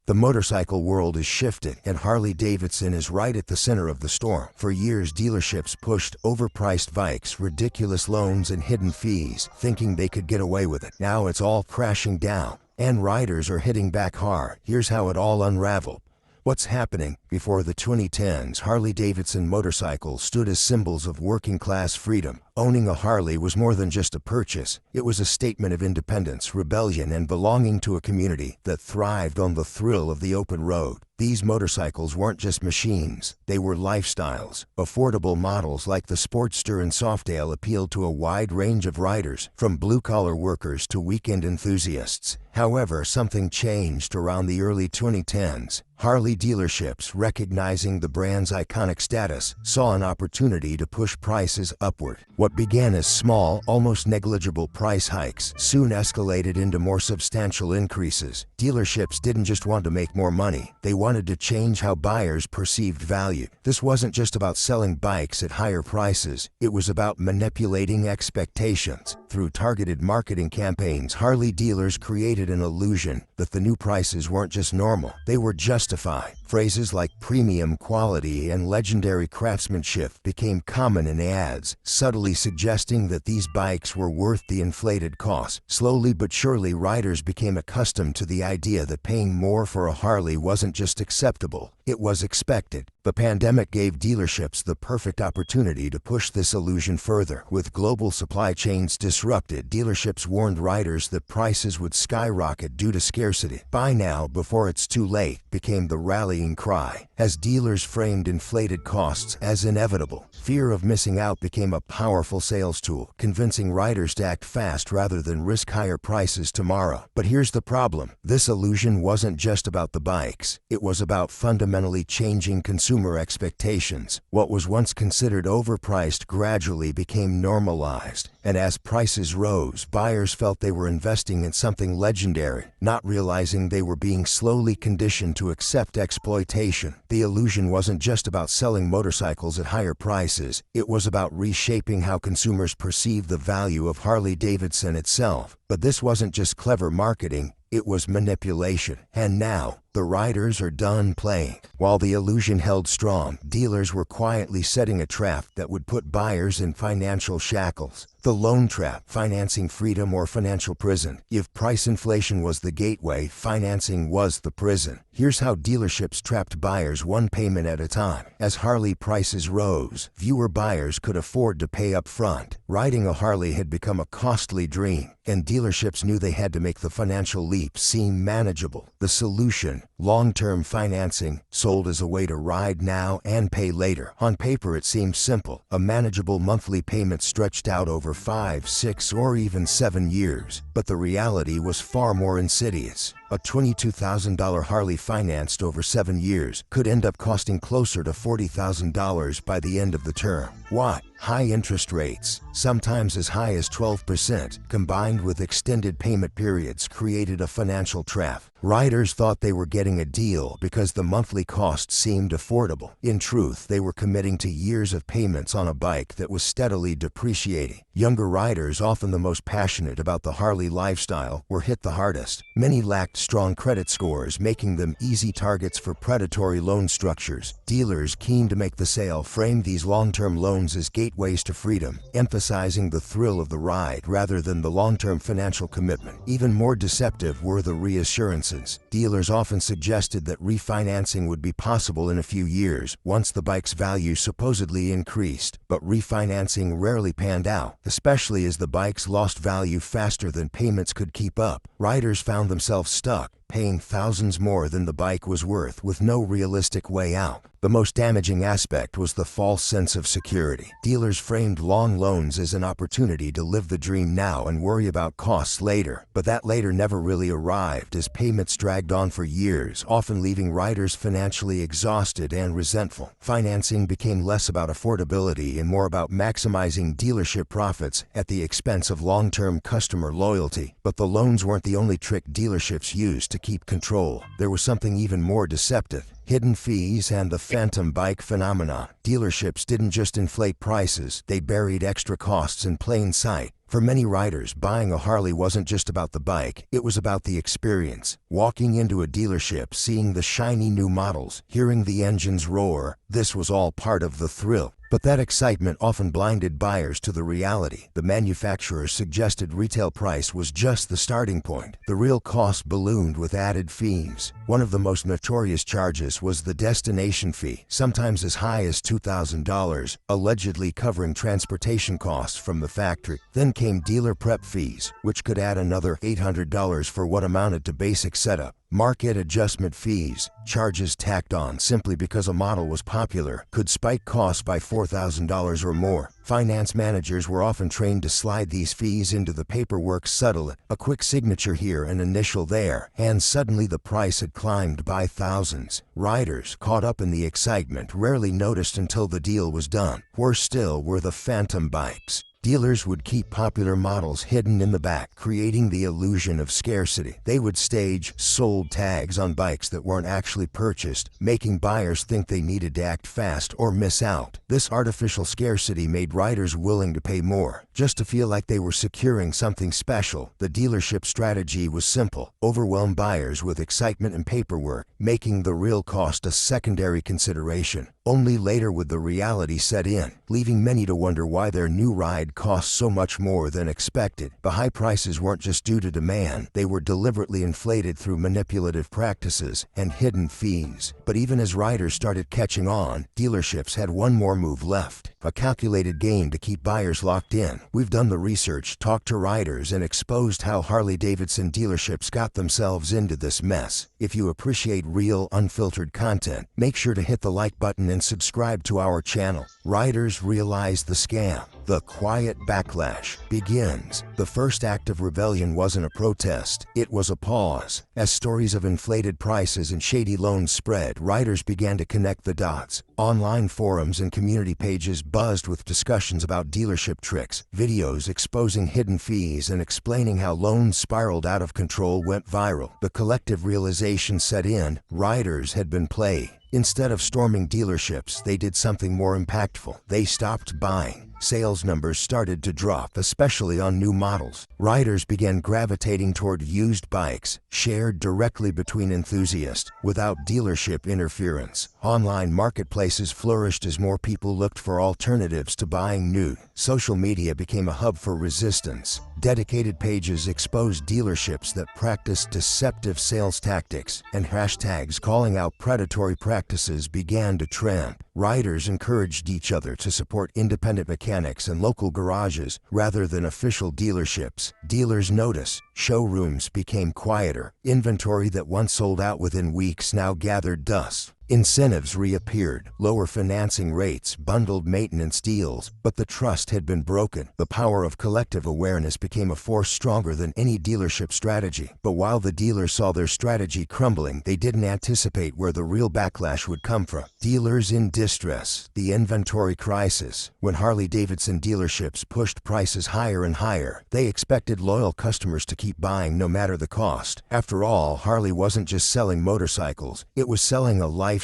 The motorcycle world is shifting, and Harley-Davidson is right at the center of the storm. For years, dealerships pushed overpriced bikes, ridiculous loans, and hidden fees, thinking they could get away with it. Now it's all crashing down, and riders are hitting back hard. Here's how it all unraveled. What's happening? Before the 2010s, Harley-Davidson motorcycles stood as symbols of working-class freedom. Owning a Harley was more than just a purchase. It was a statement of independence, rebellion, and belonging to a community that thrived on the thrill of the open road. These motorcycles weren't just machines, they were lifestyles. Affordable models like the Sportster and Softail appealed to a wide range of riders, from blue-collar workers to weekend enthusiasts. However, something changed around the early 2010s. Harley dealerships, recognizing the brand's iconic status, saw an opportunity to push prices upward. What began as small, almost negligible price hikes soon escalated into more substantial increases. Dealerships didn't just want to make more money, they wanted to change how buyers perceived value. This wasn't just about selling bikes at higher prices, it was about manipulating expectations. Through targeted marketing campaigns, Harley dealers created an illusion that the new prices weren't just normal, they were justified. Phrases like premium quality and legendary craftsmanship became common in ads, subtly suggesting that these bikes were worth the inflated cost. Slowly but surely, riders became accustomed to the idea that paying more for a Harley wasn't just acceptable, it was expected. The pandemic gave dealerships the perfect opportunity to push this illusion further. With global supply chains disrupted, dealerships warned riders that prices would skyrocket due to scarcity. "Buy now before it's too late" became the rallying cry. As dealers framed inflated costs as inevitable, fear of missing out became a powerful sales tool, convincing riders to act fast rather than risk higher prices tomorrow. But here's the problem. This illusion wasn't just about the bikes. It was about fundamentally changing consumer expectations. What was once considered overpriced gradually became normalized, and as prices rose, buyers felt they were investing in something legendary, not realizing they were being slowly conditioned to accept exploitation. The illusion wasn't just about selling motorcycles at higher prices, it was about reshaping how consumers perceived the value of Harley-Davidson itself. But this wasn't just clever marketing, it was manipulation. And now, the riders are done playing. While the illusion held strong, dealers were quietly setting a trap that would put buyers in financial shackles. The loan trap, financing freedom or financial prison. If price inflation was the gateway, financing was the prison. Here's how dealerships trapped buyers one payment at a time. As Harley prices rose, fewer buyers could afford to pay up front. Riding a Harley had become a costly dream, and dealerships knew they had to make the financial leap seem manageable. The solution: long-term financing, sold as a way to ride now and pay later. On paper it seemed simple, a manageable monthly payment stretched out over 5, 6, or even 7 years. But the reality was far more insidious. A $22,000 Harley financed over 7 years could end up costing closer to $40,000 by the end of the term. Why? High interest rates, sometimes as high as 12%, combined with extended payment periods, created a financial trap. Riders thought they were getting a deal because the monthly cost seemed affordable. In truth, they were committing to years of payments on a bike that was steadily depreciating. Younger riders, often the most passionate about the Harley lifestyle, were hit the hardest. Many lacked strong credit scores, making them easy targets for predatory loan structures. Dealers keen to make the sale framed these long-term loans as gateways to freedom, emphasizing the thrill of the ride rather than the long-term financial commitment. Even more deceptive were the reassurances. Dealers often suggested that refinancing would be possible in a few years, once the bike's value supposedly increased. But refinancing rarely panned out, especially as the bikes lost value faster than payments could keep up. Riders found themselves stuck, paying thousands more than the bike was worth, with no realistic way out. The most damaging aspect was the false sense of security. Dealers framed long loans as an opportunity to live the dream now and worry about costs later. But that later never really arrived, as payments dragged on for years, often leaving riders financially exhausted and resentful. Financing became less about affordability and more about maximizing dealership profits at the expense of long-term customer loyalty. But the loans weren't the only trick dealerships used to keep control. There was something even more deceptive. Hidden fees and the phantom bike phenomenon. Dealerships didn't just inflate prices, they buried extra costs in plain sight. For many riders, buying a Harley wasn't just about the bike, it was about the experience. Walking into a dealership, seeing the shiny new models, hearing the engines roar, this was all part of the thrill. But that excitement often blinded buyers to the reality. The manufacturer's suggested retail price was just the starting point. The real cost ballooned with added fees. One of the most notorious charges was the destination fee, sometimes as high as $2,000, allegedly covering transportation costs from the factory. Then came dealer prep fees, which could add another $800 for what amounted to basic setup. Market adjustment fees, charges tacked on simply because a model was popular, could spike costs by $4,000 or more. Finance managers were often trained to slide these fees into the paperwork subtly, a quick signature here, an initial there, and suddenly the price had climbed by thousands. Riders, caught up in the excitement, rarely noticed until the deal was done. Worse still were the phantom bikes. Dealers would keep popular models hidden in the back, creating the illusion of scarcity. They would stage sold tags on bikes that weren't actually purchased, making buyers think they needed to act fast or miss out. This artificial scarcity made riders willing to pay more, just to feel like they were securing something special. The dealership strategy was simple: overwhelm buyers with excitement and paperwork, making the real cost a secondary consideration. Only later would the reality set in, leaving many to wonder why their new ride cost so much more than expected. The high prices weren't just due to demand, they were deliberately inflated through manipulative practices and hidden fees. But even as riders started catching on, dealerships had one more move left: a calculated game to keep buyers locked in. We've done the research, talked to riders, and exposed how Harley-Davidson dealerships got themselves into this mess. If you appreciate real, unfiltered content, make sure to hit the like button and subscribe to our channel. Riders realized the scam. The quiet backlash begins. The first act of rebellion wasn't a protest, it was a pause. As stories of inflated prices and shady loans spread, riders began to connect the dots. Online forums and community pages buzzed with discussions about dealership tricks. Videos exposing hidden fees and explaining how loans spiraled out of control went viral. The collective realization set in: riders had been played. Instead of storming dealerships, they did something more impactful. They stopped buying. Sales numbers started to drop, especially on new models. Riders began gravitating toward used bikes, shared directly between enthusiasts, without dealership interference. Online marketplaces flourished as more people looked for alternatives to buying new. Social media became a hub for resistance. Dedicated pages exposed dealerships that practiced deceptive sales tactics, and hashtags calling out predatory practices began to trend. Riders encouraged each other to support independent mechanics and local garages rather than official dealerships. Dealers noticed showrooms became quieter. Inventory that once sold out within weeks now gathered dust. Incentives reappeared, lower financing rates, bundled maintenance deals, but the trust had been broken. The power of collective awareness became a force stronger than any dealership strategy. But while the dealers saw their strategy crumbling, they didn't anticipate where the real backlash would come from. Dealers in distress, the inventory crisis. When Harley-Davidson dealerships pushed prices higher and higher, they expected loyal customers to keep buying no matter the cost. After all, Harley wasn't just selling motorcycles, it was selling a lifestyle,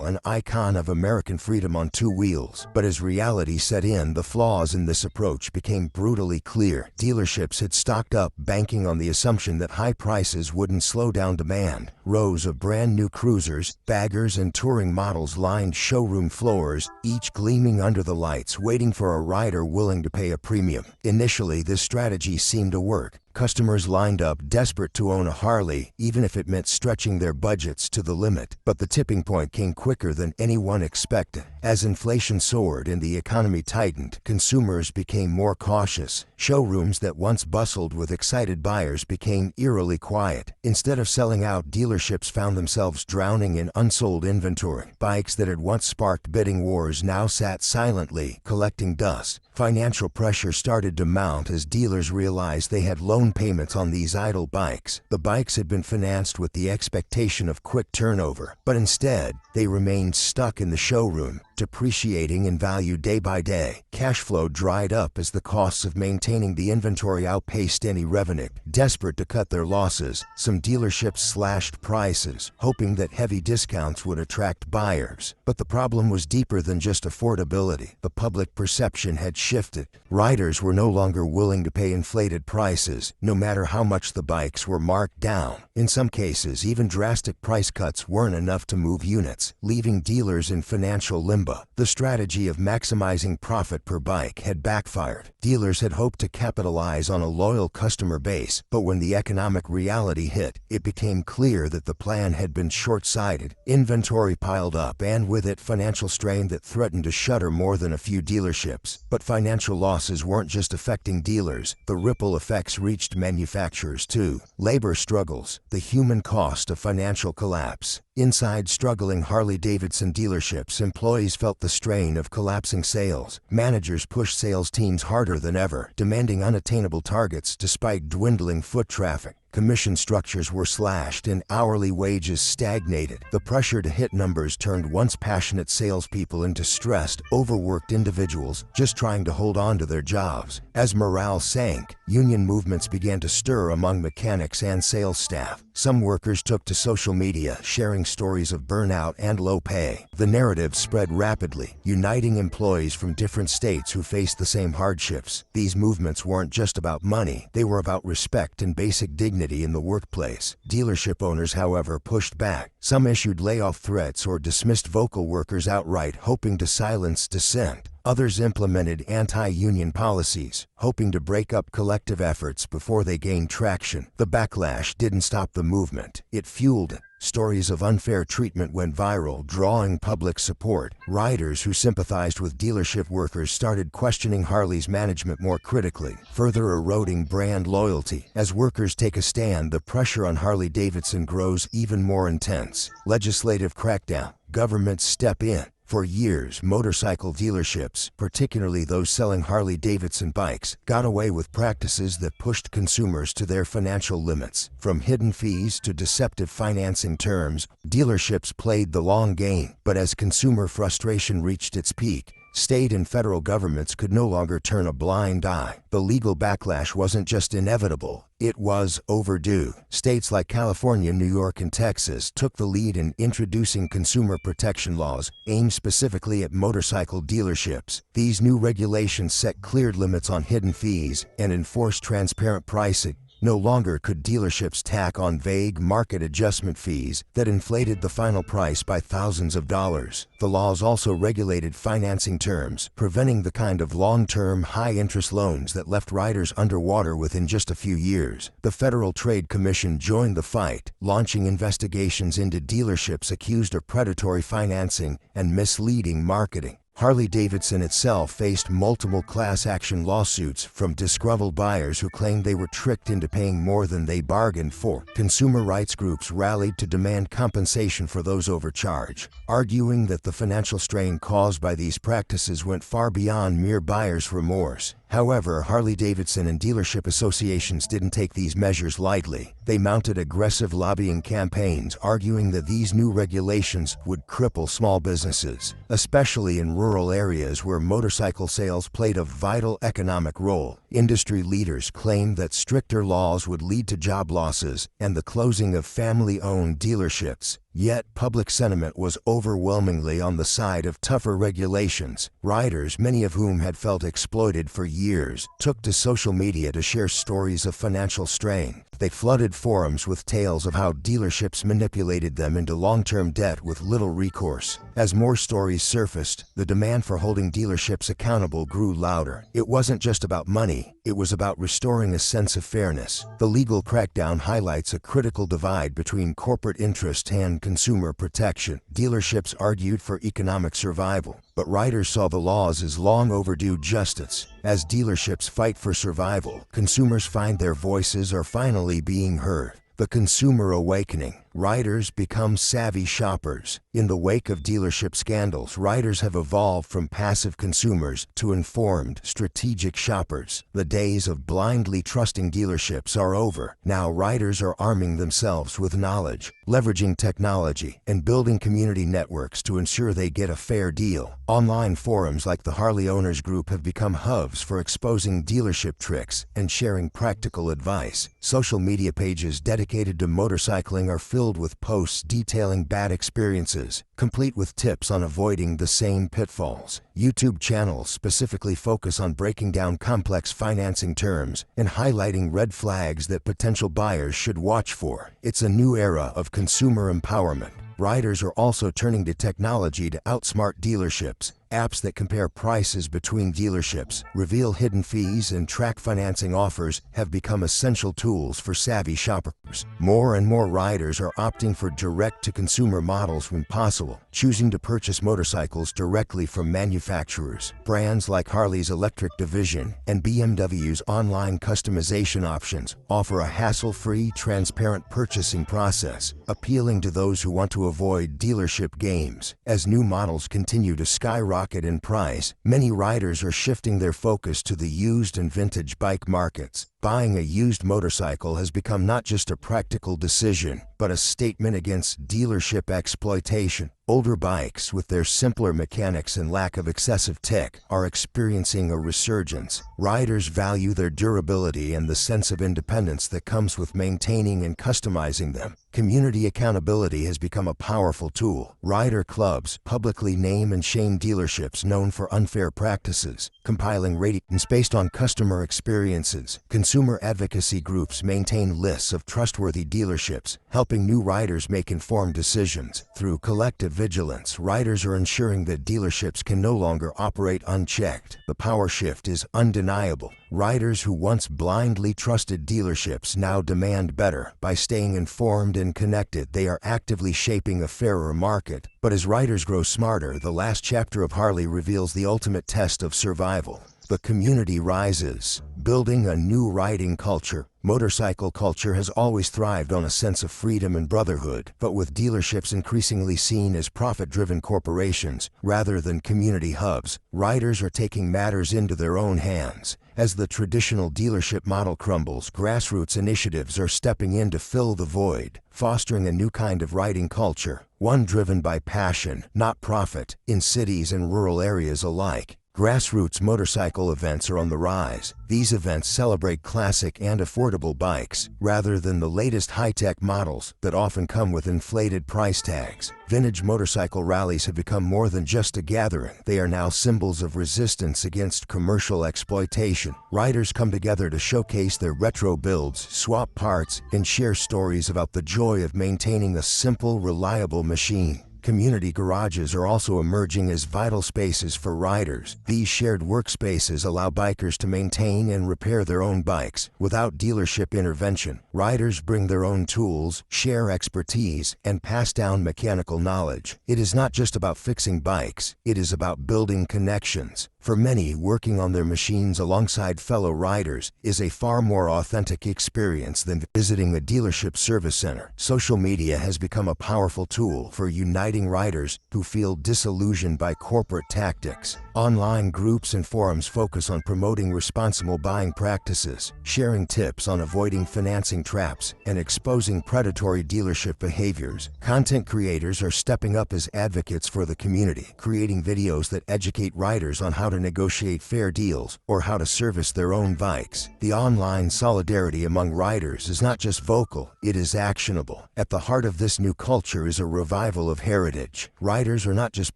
an icon of American freedom on two wheels. But as reality set in, the flaws in this approach became brutally clear. Dealerships had stocked up, banking on the assumption that high prices wouldn't slow down demand. Rows of brand new cruisers, baggers, and touring models lined showroom floors, each gleaming under the lights, waiting for a rider willing to pay a premium. Initially, this strategy seemed to work. Customers lined up, desperate to own a Harley, even if it meant stretching their budgets to the limit. But the tipping point came quicker than anyone expected. As inflation soared and the economy tightened, consumers became more cautious. Showrooms that once bustled with excited buyers became eerily quiet. Instead of selling out, dealerships found themselves drowning in unsold inventory. Bikes that had once sparked bidding wars now sat silently, collecting dust. Financial pressure started to mount as dealers realized they had loan payments on these idle bikes. The bikes had been financed with the expectation of quick turnover, but instead, they remained stuck in the showroom, depreciating in value day by day. Cash flow dried up as the costs of maintaining the inventory outpaced any revenue. Desperate to cut their losses, some dealerships slashed prices, hoping that heavy discounts would attract buyers. But the problem was deeper than just affordability. The public perception had shifted. Riders were no longer willing to pay inflated prices, no matter how much the bikes were marked down. In some cases, even drastic price cuts weren't enough to move units, leaving dealers in financial limbo. The strategy of maximizing profit per bike had backfired. Dealers had hoped to capitalize on a loyal customer base, but when the economic reality hit, it became clear that the plan had been short-sighted. Inventory piled up, and with it financial strain that threatened to shutter more than a few dealerships. But financial losses weren't just affecting dealers. The ripple effects reached manufacturers too. Labor struggles, the human cost of financial collapse. Inside struggling Harley-Davidson dealerships, employees felt the strain of collapsing sales. Managers pushed sales teams harder than ever, demanding unattainable targets despite dwindling foot traffic. Commission structures were slashed and hourly wages stagnated. The pressure to hit numbers turned once passionate salespeople into stressed, overworked individuals just trying to hold on to their jobs. As morale sank, union movements began to stir among mechanics and sales staff. Some workers took to social media, sharing stories of burnout and low pay. The narrative spread rapidly, uniting employees from different states who faced the same hardships. These movements weren't just about money, they were about respect and basic dignity in the workplace. Dealership owners, however, pushed back. Some issued layoff threats or dismissed vocal workers outright, hoping to silence dissent. Others implemented anti-union policies, hoping to break up collective efforts before they gained traction. The backlash didn't stop the movement, it fueled it. Stories of unfair treatment went viral, drawing public support. Riders who sympathized with dealership workers started questioning Harley's management more critically, further eroding brand loyalty. As workers take a stand, the pressure on Harley-Davidson grows even more intense. Legislative crackdown, governments step in. For years, motorcycle dealerships, particularly those selling Harley-Davidson bikes, got away with practices that pushed consumers to their financial limits. From hidden fees to deceptive financing terms, dealerships played the long game. But as consumer frustration reached its peak, state and federal governments could no longer turn a blind eye. The legal backlash wasn't just inevitable, it was overdue. States like California, New York, and Texas took the lead in introducing consumer protection laws aimed specifically at motorcycle dealerships. These new regulations set clear limits on hidden fees and enforced transparent pricing. No longer could dealerships tack on vague market adjustment fees that inflated the final price by thousands of dollars. The laws also regulated financing terms, preventing the kind of long-term, high-interest loans that left riders underwater within just a few years. The Federal Trade Commission joined the fight, launching investigations into dealerships accused of predatory financing and misleading marketing. Harley-Davidson itself faced multiple class action lawsuits from disgruntled buyers who claimed they were tricked into paying more than they bargained for. Consumer rights groups rallied to demand compensation for those overcharged, arguing that the financial strain caused by these practices went far beyond mere buyer's remorse. However, Harley-Davidson and dealership associations didn't take these measures lightly. They mounted aggressive lobbying campaigns, arguing that these new regulations would cripple small businesses, especially in rural areas where motorcycle sales played a vital economic role. Industry leaders claimed that stricter laws would lead to job losses and the closing of family-owned dealerships. Yet, public sentiment was overwhelmingly on the side of tougher regulations. Riders, many of whom had felt exploited for years, took to social media to share stories of financial strain. They flooded forums with tales of how dealerships manipulated them into long-term debt with little recourse. As more stories surfaced, the demand for holding dealerships accountable grew louder. It wasn't just about money, it was about restoring a sense of fairness. The legal crackdown highlights a critical divide between corporate interest and consumer protection. Dealerships argued for economic survival, but riders saw the laws as long overdue justice. As dealerships fight for survival, consumers find their voices are finally being heard. The consumer awakening. Riders become savvy shoppers. In the wake of dealership scandals, riders have evolved from passive consumers to informed, strategic shoppers. The days of blindly trusting dealerships are over. Now riders are arming themselves with knowledge, leveraging technology, and building community networks to ensure they get a fair deal. Online forums like the Harley Owners Group have become hubs for exposing dealership tricks and sharing practical advice. Social media pages dedicated to motorcycling are filled with posts detailing bad experiences, complete with tips on avoiding the same pitfalls. YouTube channels specifically focus on breaking down complex financing terms and highlighting red flags that potential buyers should watch for. It's a new era of consumer empowerment. Riders are also turning to technology to outsmart dealerships. Apps that compare prices between dealerships, reveal hidden fees, and track financing offers have become essential tools for savvy shoppers. More and more riders are opting for direct-to-consumer models when possible, choosing to purchase motorcycles directly from manufacturers. Brands like Harley's electric division and BMW's online customization options offer a hassle-free, transparent purchasing process, appealing to those who want to avoid dealership games. As new models continue to skyrocket in price, many riders are shifting their focus to the used and vintage bike markets. Buying a used motorcycle has become not just a practical decision, but a statement against dealership exploitation. Older bikes, with their simpler mechanics and lack of excessive tech, are experiencing a resurgence. Riders value their durability and the sense of independence that comes with maintaining and customizing them. Community accountability has become a powerful tool. Rider clubs publicly name and shame dealerships known for unfair practices, compiling ratings based on customer experiences. Consumer advocacy groups maintain lists of trustworthy dealerships, helping new riders make informed decisions. Through collective vigilance, riders are ensuring that dealerships can no longer operate unchecked. The power shift is undeniable. Riders who once blindly trusted dealerships now demand better. By staying informed and connected, they are actively shaping a fairer market. But as riders grow smarter, the last chapter of Harley reveals the ultimate test of survival. The community rises, building a new riding culture. Motorcycle culture has always thrived on a sense of freedom and brotherhood, but with dealerships increasingly seen as profit-driven corporations rather than community hubs, riders are taking matters into their own hands. As the traditional dealership model crumbles, grassroots initiatives are stepping in to fill the void, fostering a new kind of riding culture, one driven by passion, not profit. In cities and rural areas alike, grassroots motorcycle events are on the rise. These events celebrate classic and affordable bikes, rather than the latest high-tech models that often come with inflated price tags. Vintage motorcycle rallies have become more than just a gathering. They are now symbols of resistance against commercial exploitation. Riders come together to showcase their retro builds, swap parts, and share stories about the joy of maintaining a simple, reliable machine. Community garages are also emerging as vital spaces for riders. These shared workspaces allow bikers to maintain and repair their own bikes without dealership intervention. Riders bring their own tools, share expertise, and pass down mechanical knowledge. It is not just about fixing bikes, it is about building connections. For many, working on their machines alongside fellow riders is a far more authentic experience than visiting a dealership service center. Social media has become a powerful tool for uniting riders who feel disillusioned by corporate tactics. Online groups and forums focus on promoting responsible buying practices, sharing tips on avoiding financing traps, and exposing predatory dealership behaviors. Content creators are stepping up as advocates for the community, creating videos that educate riders on how to negotiate fair deals or how to service their own bikes. The online solidarity among riders is not just vocal, it is actionable. At the heart of this new culture is a revival of heritage. Riders are not just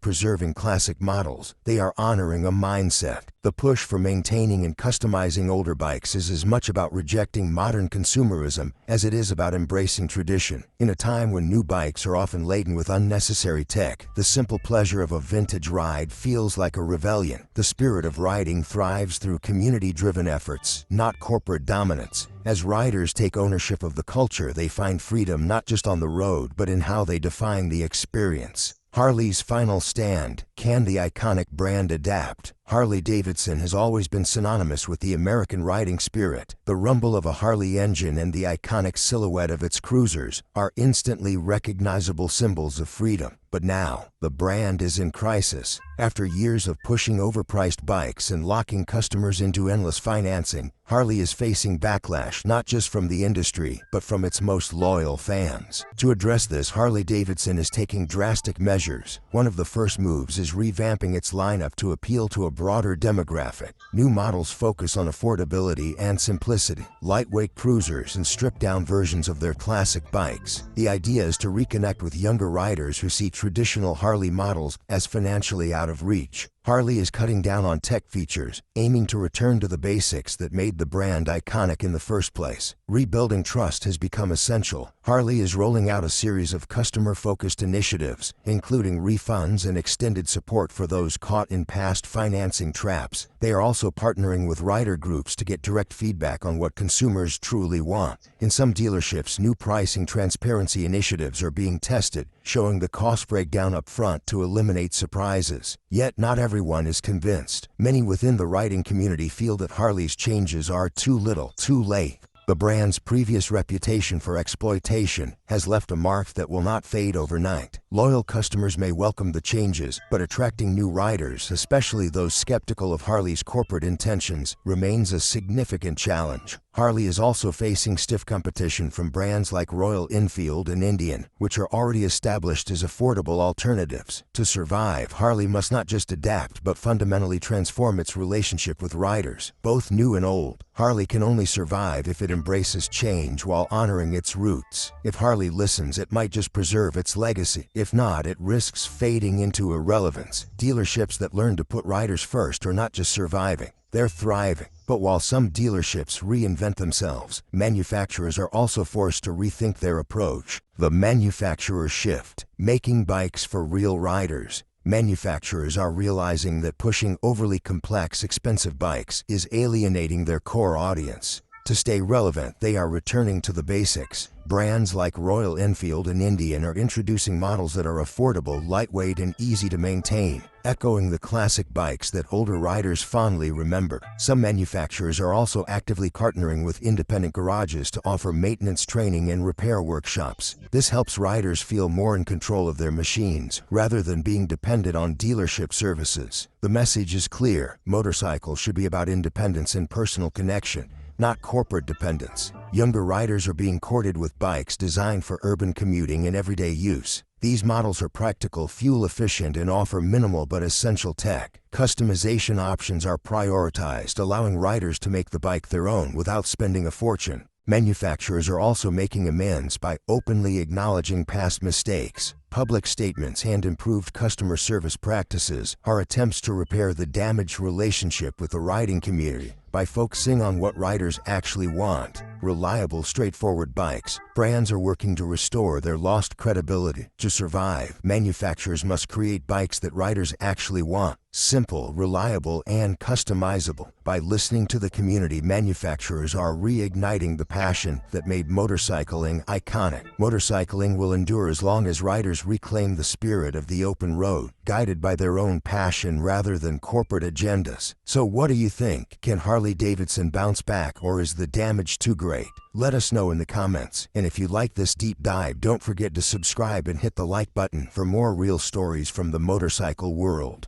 preserving classic models, they are honoring a mindset. The push for maintaining and customizing older bikes is as much about rejecting modern consumerism as it is about embracing tradition. In a time when new bikes are often laden with unnecessary tech, the simple pleasure of a vintage ride feels like a rebellion. The spirit of riding thrives through community-driven efforts, not corporate dominance. As riders take ownership of the culture, they find freedom not just on the road, but in how they define the experience. Harley's final stand: can the iconic brand adapt? Harley-Davidson has always been synonymous with the American riding spirit. The rumble of a Harley engine and the iconic silhouette of its cruisers are instantly recognizable symbols of freedom. But now, the brand is in crisis. After years of pushing overpriced bikes and locking customers into endless financing, Harley is facing backlash not just from the industry, but from its most loyal fans. To address this, Harley-Davidson is taking drastic measures. One of the first moves is revamping its lineup to appeal to a broader demographic. New models focus on affordability and simplicity, lightweight cruisers and stripped-down versions of their classic bikes. The idea is to reconnect with younger riders who see traditional Harley models as financially out of reach. Harley is cutting down on tech features, aiming to return to the basics that made the brand iconic in the first place. Rebuilding trust has become essential. Harley is rolling out a series of customer-focused initiatives, including refunds and extended support for those caught in past financing traps. They are also partnering with rider groups to get direct feedback on what consumers truly want. In some dealerships, new pricing transparency initiatives are being tested, showing the cost breakdown up front to eliminate surprises. Yet not everyone is convinced. Many within the riding community feel that Harley's changes are too little, too late. The brand's previous reputation for exploitation has left a mark that will not fade overnight. Loyal customers may welcome the changes, but attracting new riders, especially those skeptical of Harley's corporate intentions, remains a significant challenge. Harley is also facing stiff competition from brands like Royal Enfield and Indian, which are already established as affordable alternatives. To survive, Harley must not just adapt but fundamentally transform its relationship with riders, both new and old. Harley can only survive if it embraces change while honoring its roots. If Harley listens, it might just preserve its legacy. If not, it risks fading into irrelevance. Dealerships that learn to put riders first are not just surviving, they're thriving. But while some dealerships reinvent themselves, manufacturers are also forced to rethink their approach. The manufacturer shift, making bikes for real riders. Manufacturers are realizing that pushing overly complex, expensive bikes is alienating their core audience. To stay relevant, they are returning to the basics. Brands like Royal Enfield and Indian are introducing models that are affordable, lightweight, and easy to maintain, echoing the classic bikes that older riders fondly remember. Some manufacturers are also actively partnering with independent garages to offer maintenance training and repair workshops. This helps riders feel more in control of their machines, rather than being dependent on dealership services. The message is clear: motorcycles should be about independence and personal connection, not corporate dependence. Younger riders are being courted with bikes designed for urban commuting and everyday use. These models are practical, fuel-efficient, and offer minimal but essential tech. Customization options are prioritized, allowing riders to make the bike their own without spending a fortune. Manufacturers are also making amends by openly acknowledging past mistakes. Public statements and improved customer service practices are attempts to repair the damaged relationship with the riding community. By focusing on what riders actually want, reliable, straightforward bikes, brands are working to restore their lost credibility. To survive, manufacturers must create bikes that riders actually want: simple, reliable, and customizable. By listening to the community, manufacturers are reigniting the passion that made motorcycling iconic. Motorcycling will endure as long as riders reclaim the spirit of the open road, guided by their own passion rather than corporate agendas. So what do you think? Can Harley-Davidson bounce back, or is the damage too great? Let us know in the comments. And if you like this deep dive, don't forget to subscribe and hit the like button for more real stories from the motorcycle world.